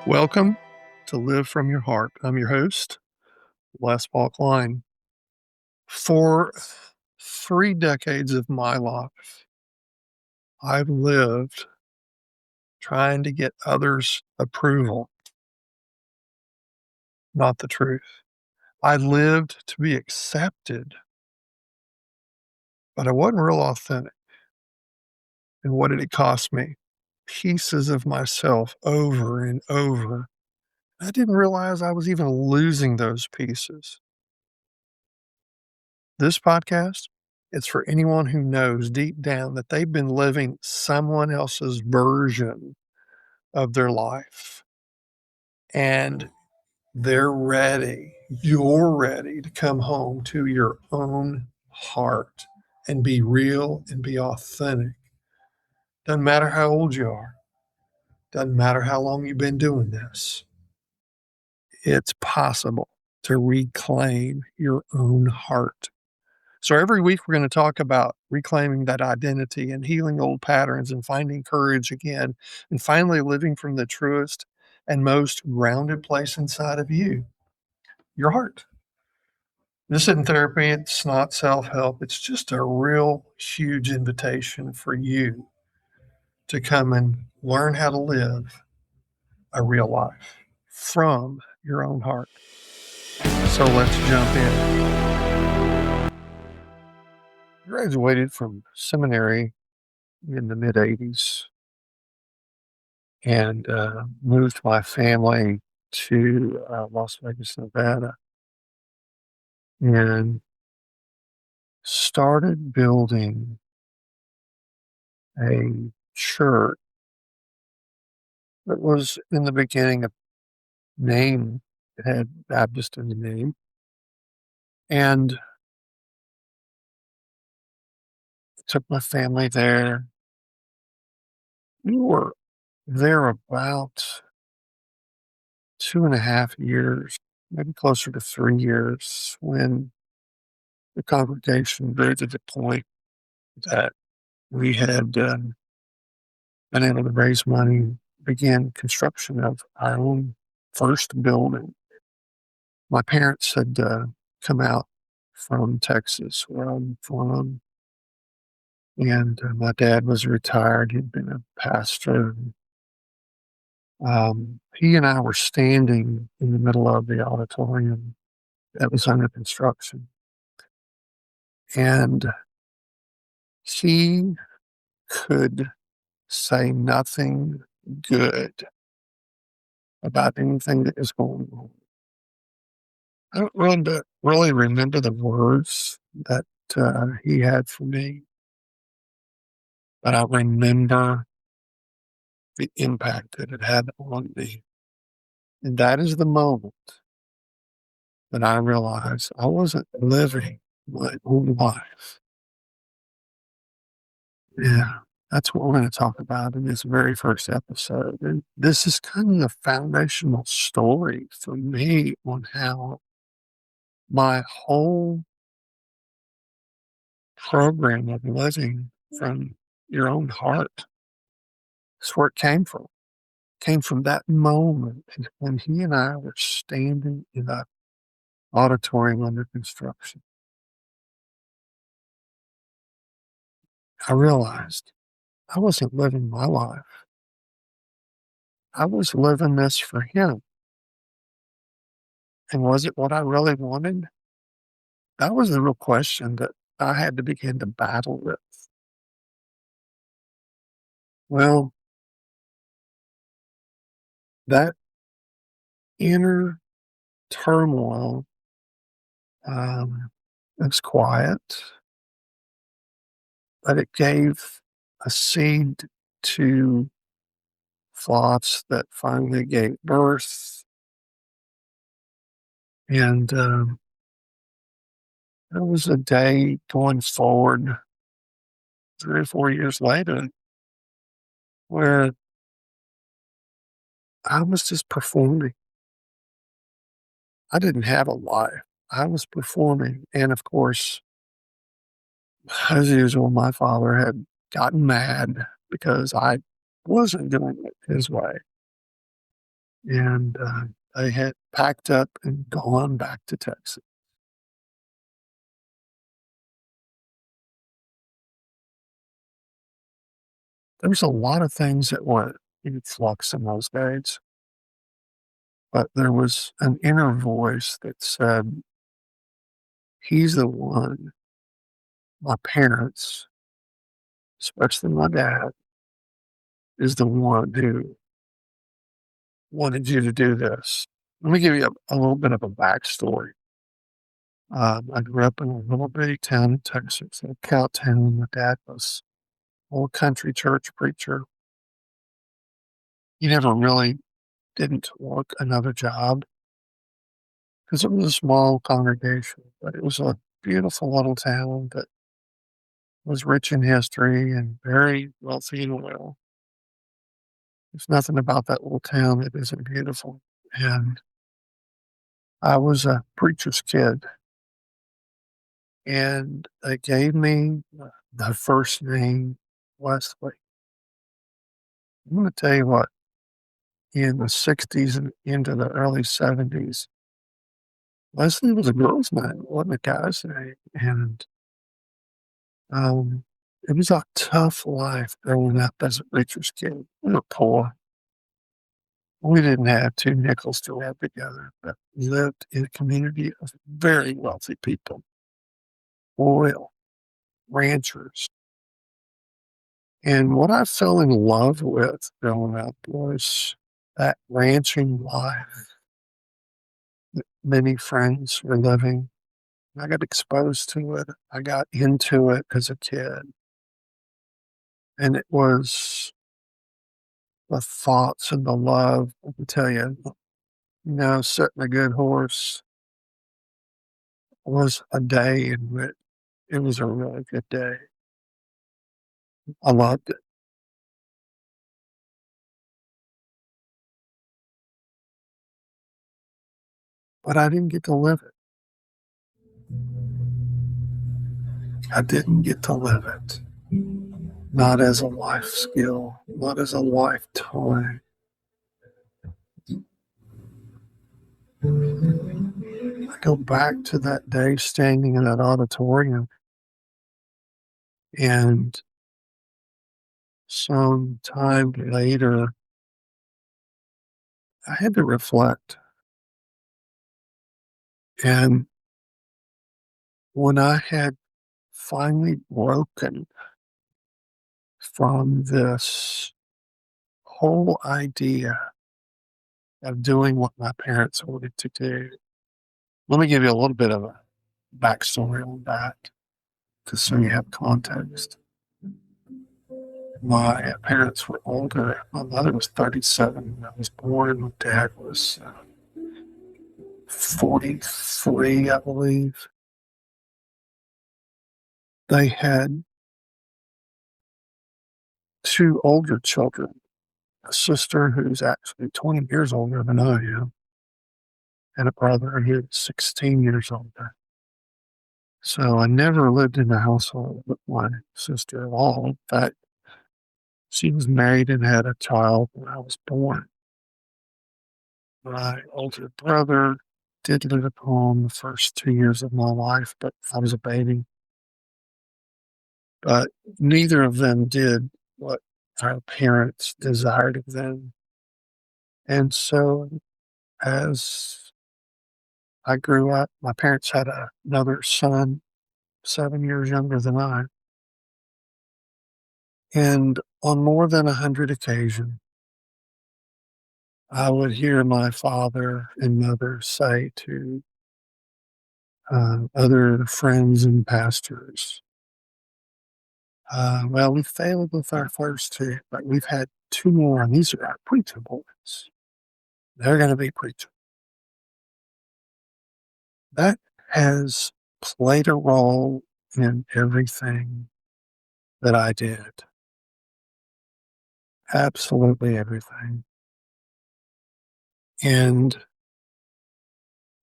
Welcome to Live From Your Heart. I'm your host, Les Paul Klein. For 3 decades of my life, I've lived trying to get others' approval, not the truth. I lived to be accepted, but I wasn't real authentic. And what did it cost me? Pieces of myself over and over. I didn't realize I was even losing those pieces. This podcast, it's for anyone who knows deep down that they've been living someone else's version of their life. And you're ready to come home to your own heart and be real and be authentic. Doesn't matter how old you are. Doesn't matter how long you've been doing this. It's possible to reclaim your own heart. So every week we're going to talk about reclaiming that identity and healing old patterns and finding courage again and finally living from the truest and most grounded place inside of you, your heart. This isn't therapy. It's not self-help. It's just a real huge invitation for you to come and learn how to live a real life from your own heart. So let's jump in. Graduated from seminary in the mid-'80s and moved my family to Las Vegas, Nevada, and started building a church that was in the beginning a name. It had Baptist in the name. And took my family there. We were there about 2.5 years, maybe closer to 3 years, when the congregation grew to the point that we had been able to raise money, begin construction of our own first building. My parents had come out from Texas, where I'm from, and my dad was retired. He'd been a pastor. He and I were standing in the middle of the auditorium that was under construction, and he could say nothing good about anything that was going on. I don't really remember the words that he had for me, but I remember the impact that it had on me. And that is the moment that I realized I wasn't living my own life. Yeah, that's what we're going to talk about in this very first episode. And this is kind of the foundational story for me on how my whole program of living from your own heart is where it came from. Came from that moment when he and I were standing in that auditorium under construction. I realized I wasn't living my life. I was living this for him. And was it what I really wanted? That was the real question that I had to begin to battle with. Well, that inner turmoil, it was quiet, but it gave a seed to thoughts that finally gave birth. And there was a day going forward 3 or 4 years later where I was just performing. I didn't have a life. I was performing. And of course, as usual, my father had gotten mad because I wasn't doing it his way. and I had packed up and gone back to Texas. There was a lot of things that were in flux in those days, but there was an inner voice that said, "He's the one, my parents, especially my dad, is the one who wanted you to do this." Let me give you a little bit of a backstory. I grew up in a little bitty town in Texas, a cow town. My dad was an old country church preacher. He never really didn't work another job because it was a small congregation, but it was a beautiful little town that was rich in history and very wealthy in oil. There's nothing about that little town that isn't beautiful. And I was a preacher's kid, and they gave me the first name Wesley. I'm going to tell you what, in the 60s and into the early 70s, Wesley was a girl's name, it wasn't a guy's name. And it was a tough life growing up as a preacher's kid. We were poor. We didn't have two nickels to rub together, but we lived in a community of very wealthy people, oil, ranchers. And what I fell in love with growing up was that ranching life that many friends were living. I got exposed to it. I got into it as a kid. And it was the thoughts and the love. I can tell you, sitting a good horse was a day in which it was a really good day. I loved it, but I didn't get to live it. I didn't get to live it. Not as a life skill, not as a lifetime. I go back to that day standing in that auditorium, and some time later, I had to reflect. And when I had finally broken from this whole idea of doing what my parents wanted to do, let me give you a little bit of a backstory on that, just so you have context. My parents were older. My mother was 37 when I was born. My dad was 43, I believe. They had two older children, a sister who's actually 20 years older than I am, and a brother who's 16 years older. So I never lived in a household with my sister at all. In fact, she was married and had a child when I was born. My older brother did live at home the first 2 years of my life, but I was a baby. But neither of them did what our parents desired of them. And so as I grew up, my parents had another son 7 years younger than I. And on more than 100 occasions, I would hear my father and mother say to other friends and pastors, well, we failed with our first two, but we've had two more, and these are our preacher boys. They're going to be preachers. That has played a role in everything that I did. Absolutely everything. And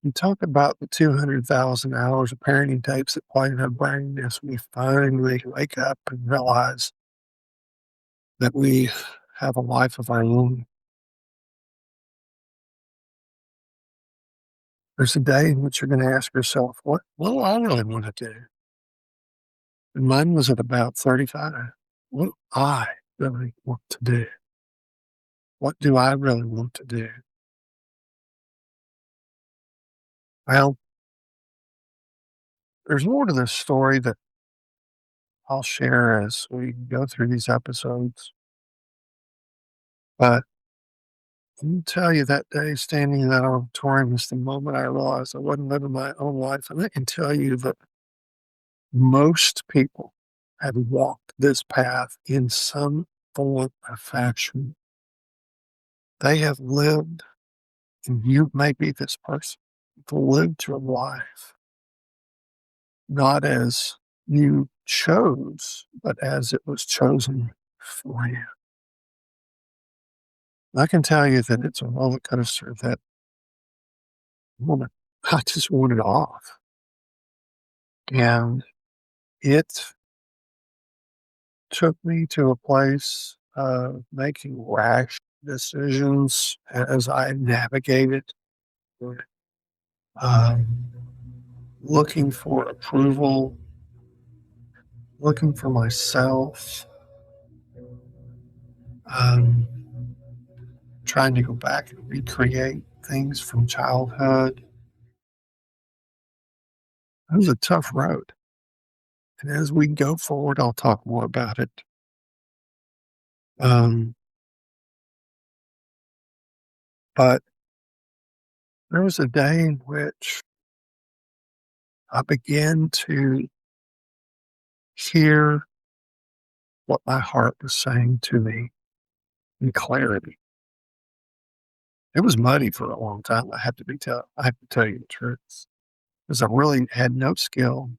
you talk about the 200,000 hours of parenting tapes that play in our brain as we finally wake up and realize that we have a life of our own. There's a day in which you're going to ask yourself, what do I really want to do? And mine was at about 35. What do I really want to do? What do I really want to do? Well, there's more to this story that I'll share as we go through these episodes. But let me tell you, that day standing in that auditorium was the moment I realized I wasn't living my own life. And I can tell you that most people have walked this path in some form or fashion. They have lived, and you may be this person, you've lived your life not as you chose, but as it was chosen for you. I can tell you that it's a roller coaster that woman, I just wanted off. And it took me to a place of making rash decisions as I navigated, um, looking for approval, looking for myself, um, trying to go back and recreate things from childhood. It was a tough road. And as we go forward, I'll talk more about it. Um, but there was a day in which I began to hear what my heart was saying to me in clarity. It was muddy for a long time. I have to tell you the truth, because I really had no skill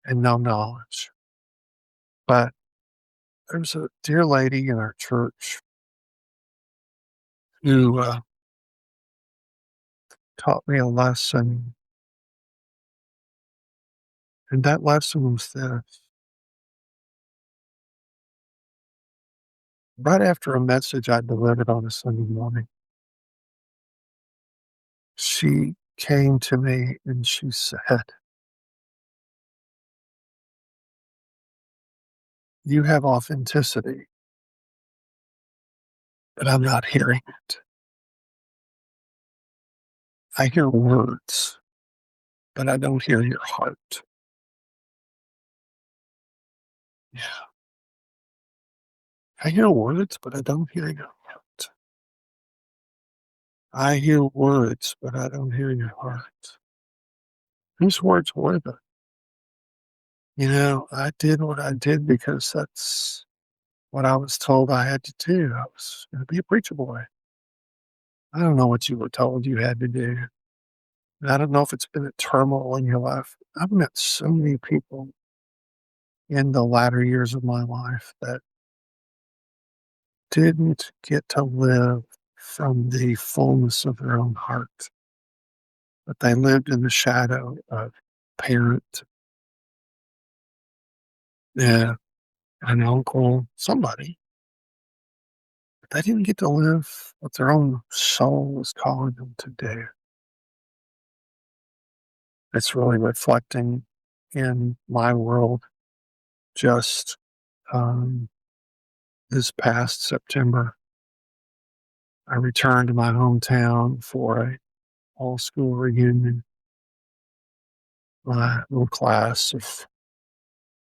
and no knowledge. But there's a dear lady in our church who taught me a lesson, and that lesson was this: right after a message I delivered on a Sunday morning, she came to me and she said, "You have authenticity, but I'm not hearing it. I hear words, but I don't hear your heart." Yeah. I hear words, but I don't hear your heart. I hear words, but I don't hear your heart. Whose words were they? I did what I did because that's what I was told I had to do. I was going to be a preacher boy. I don't know what you were told you had to do. And I don't know if it's been a turmoil in your life. I've met so many people in the latter years of my life that didn't get to live from the fullness of their own heart, but they lived in the shadow of parent, yeah, an uncle, somebody. But they didn't get to live what their own soul was calling them to do. It's really reflecting in my world just um, this past September. I returned to my hometown for a all school reunion. My little class of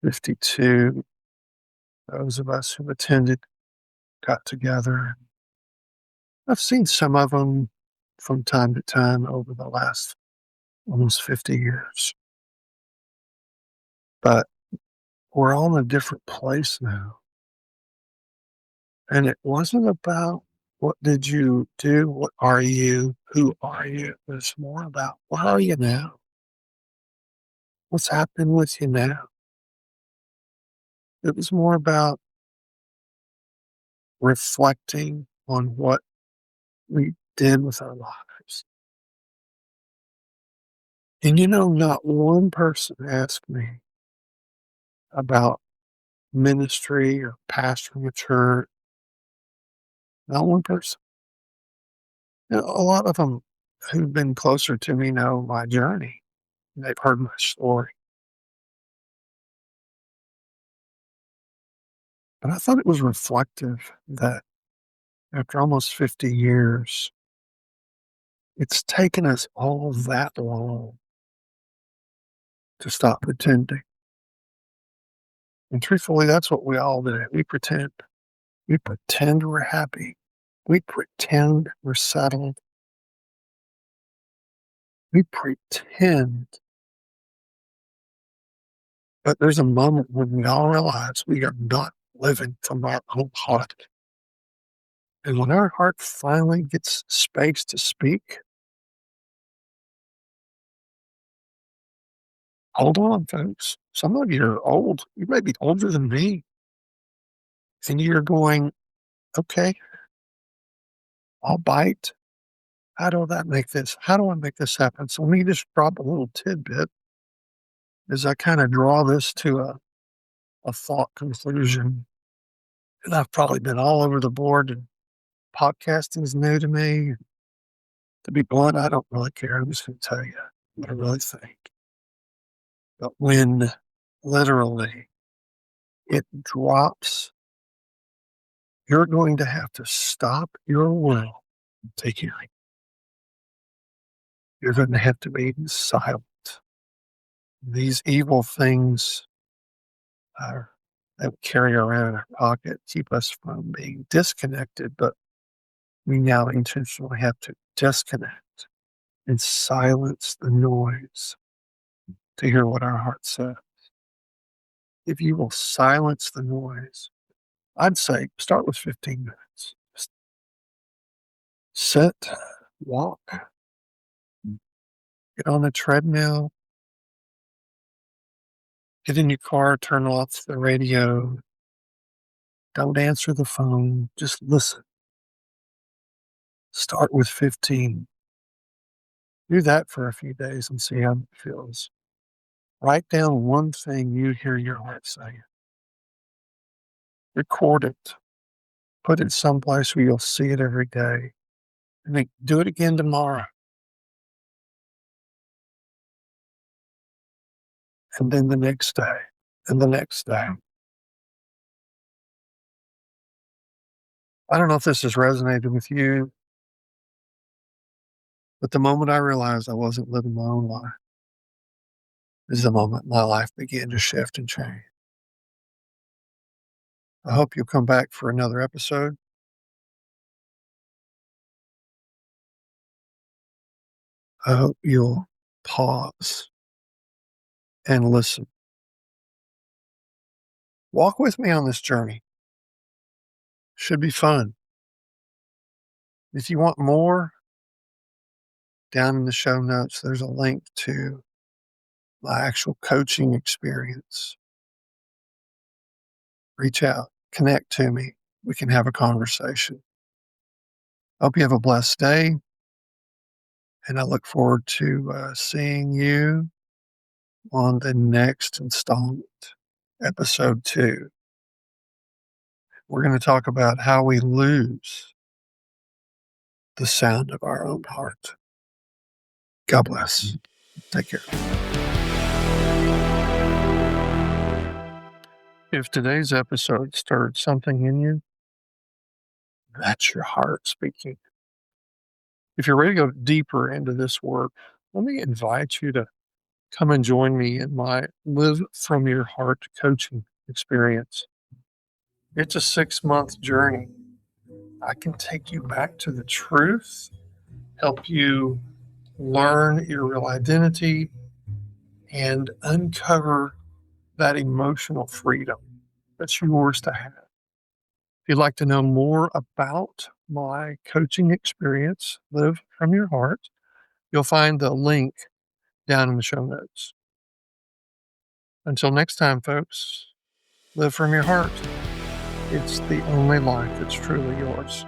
52, those of us who attended, got together. I've seen some of them from time to time over the last almost 50 years, but we're all in a different place now. And it wasn't about what did you do? What are you? Who are you? It's more about where are you now? What's happening with you now? It was more about reflecting on what we did with our lives. And not one person asked me about ministry or pastoring a church. Not one person. A lot of them who've been closer to me know my journey. They've heard my story. But I thought it was reflective that after almost 50 years, it's taken us all that long to stop pretending. And truthfully, that's what we all do. We pretend. We pretend we're happy. We pretend we're settled. We pretend. But there's a moment when we all realize we are not living from our own heart. And when our heart finally gets space to speak, hold on, folks. Some of you are old. You may be older than me. And you're going, okay, I'll bite. How do I make this? How do I make this happen? So let me just drop a little tidbit as I kind of draw this to a thought conclusion. And I've probably been all over the board, and podcasting is new to me. To be blunt, I don't really care. I'm just going to tell you what I really think. But when literally it drops, you're going to have to stop your world and take hearing. You're going to have to be silent. These evil things that we carry around in our pocket keep us from being disconnected, but we now intentionally have to disconnect and silence the noise to hear what our heart says. If you will silence the noise, I'd say start with 15 minutes. Just sit, walk, get on the treadmill, get in your car, turn off the radio, don't answer the phone, just listen. Start with 15. Do that for a few days and see how it feels. Write down one thing you hear your heart saying. Record it. Put it someplace where you'll see it every day. And then do it again tomorrow. And then the next day. And the next day. I don't know if this has resonated with you, but the moment I realized I wasn't living my own life is the moment my life began to shift and change. I hope you'll come back for another episode. I hope you'll pause and listen. Walk with me on this journey. Should be fun. If you want more, down in the show notes, there's a link to my actual coaching experience. Reach out, connect to me. We can have a conversation. Hope you have a blessed day. And I look forward to seeing you on the next installment, episode 2. We're going to talk about how we lose the sound of our own heart. God bless. Take care. If today's episode stirred something in you, that's your heart speaking. If you're ready to go deeper into this work, let me invite you to come and join me in my Live From Your Heart coaching experience. It's a 6-month journey. I can take you back to the truth, help you learn your real identity, and uncover that emotional freedom that's yours to have. If you'd like to know more about my coaching experience, Live From Your Heart, you'll find the link down in the show notes. Until next time, folks, live from your heart. It's the only life that's truly yours.